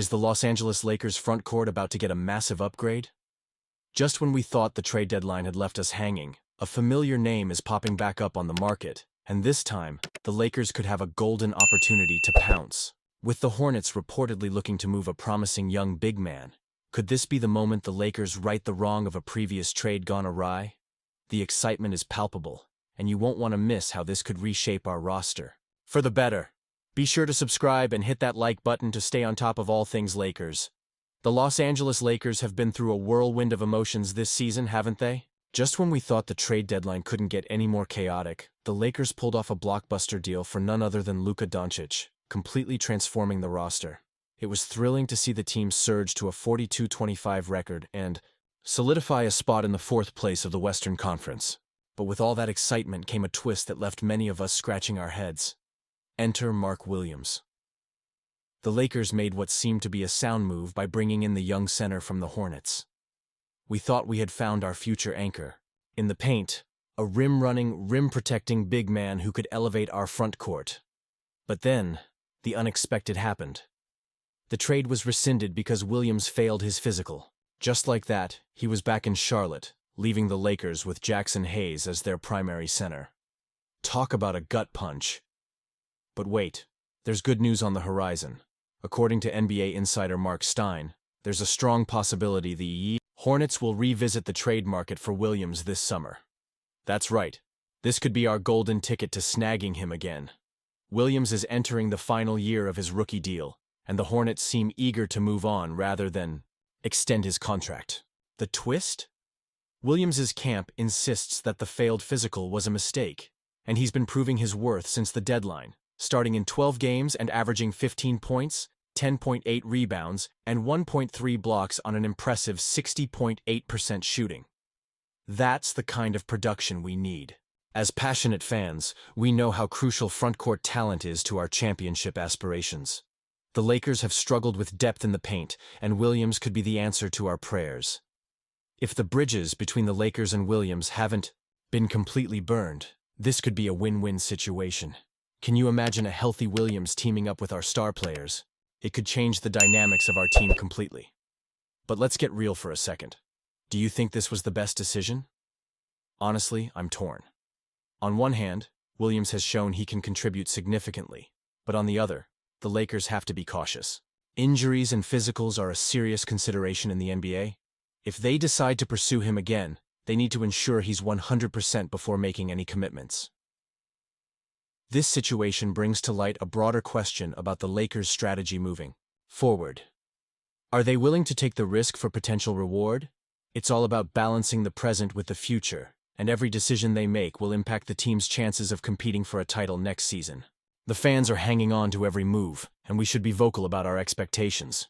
Is the Los Angeles Lakers front court about to get a massive upgrade? Just when we thought the trade deadline had left us hanging, a familiar name is popping back up on the market, and this time, the Lakers could have a golden opportunity to pounce. With the Hornets reportedly looking to move a promising young big man, could this be the moment the Lakers right the wrong of a previous trade gone awry? The excitement is palpable, and you won't want to miss how this could reshape our roster. For the better, be sure to subscribe and hit that like button to stay on top of all things Lakers. The Los Angeles Lakers have been through a whirlwind of emotions this season, haven't they? Just when we thought the trade deadline couldn't get any more chaotic, the Lakers pulled off a blockbuster deal for none other than Luka Doncic, completely transforming the roster. It was thrilling to see the team surge to a 42-25 record and solidify a spot in the fourth place of the Western Conference. But with all that excitement came a twist that left many of us scratching our heads. Enter Mark Williams. The Lakers made what seemed to be a sound move by bringing in the young center from the Hornets. We thought we had found our future anchor. In the paint, a rim-running, rim-protecting big man who could elevate our front court. But then, the unexpected happened. The trade was rescinded because Williams failed his physical. Just like that, he was back in Charlotte, leaving the Lakers with Jackson Hayes as their primary center. Talk about a gut punch. But wait, there's good news on the horizon. According to NBA insider Mark Stein, there's a strong possibility the Hornets will revisit the trade market for Williams this summer. That's right, this could be our golden ticket to snagging him again. Williams is entering the final year of his rookie deal, and the Hornets seem eager to move on rather than extend his contract. The twist? Williams's camp insists that the failed physical was a mistake, and he's been proving his worth since the deadline, starting in 12 games and averaging 15 points, 10.8 rebounds, and 1.3 blocks on an impressive 60.8% shooting. That's the kind of production we need. As passionate fans, we know how crucial frontcourt talent is to our championship aspirations. The Lakers have struggled with depth in the paint, and Williams could be the answer to our prayers. If the bridges between the Lakers and Williams haven't been completely burned, this could be a win-win situation. Can you imagine a healthy Williams teaming up with our star players? It could change the dynamics of our team completely. But let's get real for a second. Do you think this was the best decision? Honestly, I'm torn. On one hand, Williams has shown he can contribute significantly, but on the other, the Lakers have to be cautious. Injuries and physicals are a serious consideration in the NBA. If they decide to pursue him again, they need to ensure he's 100% before making any commitments. This situation brings to light a broader question about the Lakers' strategy moving forward. Are they willing to take the risk for potential reward? It's all about balancing the present with the future, and every decision they make will impact the team's chances of competing for a title next season. The fans are hanging on to every move, and we should be vocal about our expectations.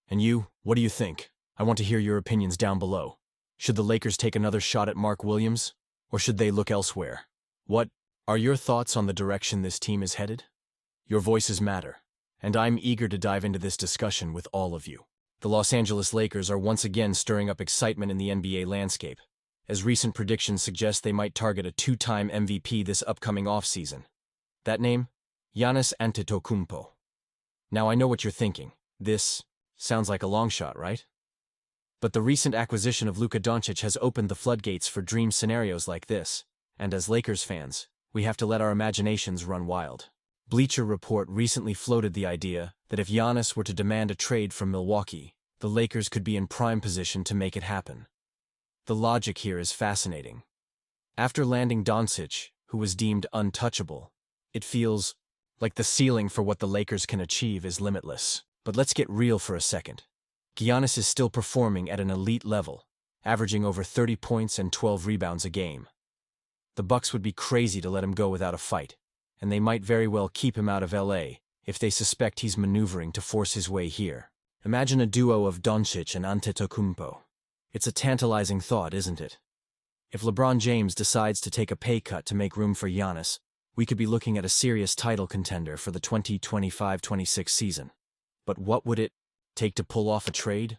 And you, what do you think? I want to hear your opinions down below. Should the Lakers take another shot at Mark Williams, or should they look elsewhere? What are your thoughts on the direction this team is headed? Your voices matter, and I'm eager to dive into this discussion with all of you. The Los Angeles Lakers are once again stirring up excitement in the NBA landscape, as recent predictions suggest they might target a two-time MVP this upcoming offseason. That name? Giannis Antetokounmpo. Now I know what you're thinking. This sounds like a long shot, right? But the recent acquisition of Luka Doncic has opened the floodgates for dream scenarios like this, and as Lakers fans, we have to let our imaginations run wild. Bleacher Report recently floated the idea that if Giannis were to demand a trade from Milwaukee, the Lakers could be in prime position to make it happen. The logic here is fascinating. After landing Doncic, who was deemed untouchable, it feels like the ceiling for what the Lakers can achieve is limitless. But let's get real for a second. Giannis is still performing at an elite level, averaging over 30 points and 12 rebounds a game. The Bucks would be crazy to let him go without a fight, and they might very well keep him out of LA if they suspect he's maneuvering to force his way here. Imagine a duo of Doncic and Antetokounmpo. It's a tantalizing thought, isn't it? If LeBron James decides to take a pay cut to make room for Giannis, we could be looking at a serious title contender for the 2025-26 season. But what would it take to pull off a trade?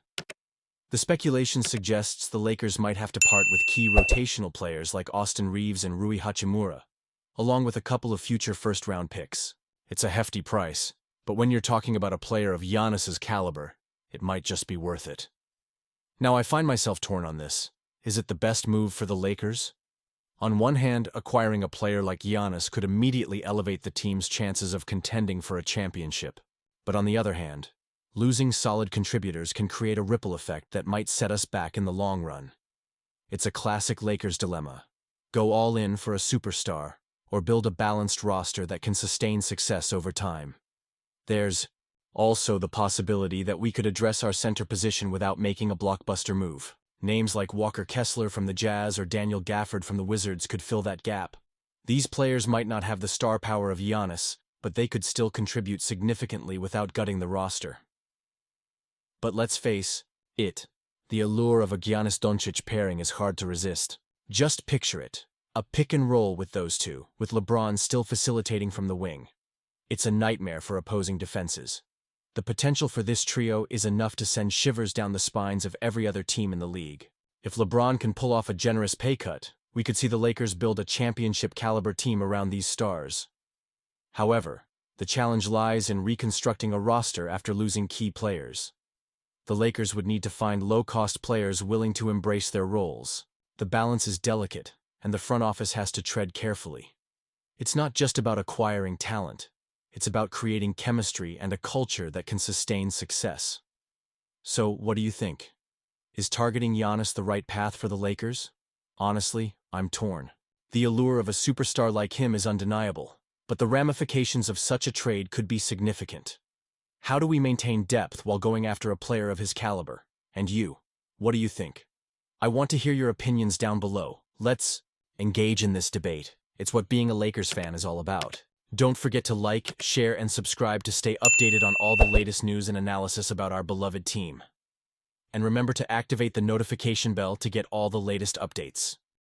The speculation suggests the Lakers might have to part with key rotational players like Austin Reeves and Rui Hachimura, along with a couple of future first-round picks. It's a hefty price, but when you're talking about a player of Giannis's caliber, it might just be worth it. Now I find myself torn on this. Is it the best move for the Lakers? On one hand, acquiring a player like Giannis could immediately elevate the team's chances of contending for a championship. But on the other hand, losing solid contributors can create a ripple effect that might set us back in the long run. It's a classic Lakers dilemma. Go all in for a superstar, or build a balanced roster that can sustain success over time. There's also the possibility that we could address our center position without making a blockbuster move. Names like Walker Kessler from the Jazz or Daniel Gafford from the Wizards could fill that gap. These players might not have the star power of Giannis, but they could still contribute significantly without gutting the roster. But let's face it, the allure of a Giannis-Doncic pairing is hard to resist. Just picture it, a pick and roll with those two, with LeBron still facilitating from the wing. It's a nightmare for opposing defenses. The potential for this trio is enough to send shivers down the spines of every other team in the league. If LeBron can pull off a generous pay cut, we could see the Lakers build a championship-caliber team around these stars. However, the challenge lies in reconstructing a roster after losing key players. The Lakers would need to find low-cost players willing to embrace their roles. The balance is delicate, and the front office has to tread carefully. It's not just about acquiring talent. It's about creating chemistry and a culture that can sustain success. So, what do you think? Is targeting Giannis the right path for the Lakers? Honestly, I'm torn. The allure of a superstar like him is undeniable, but the ramifications of such a trade could be significant. How do we maintain depth while going after a player of his caliber? And you, what do you think? I want to hear your opinions down below. Let's engage in this debate. It's what being a Lakers fan is all about. Don't forget to like, share, and subscribe to stay updated on all the latest news and analysis about our beloved team. And remember to activate the notification bell to get all the latest updates.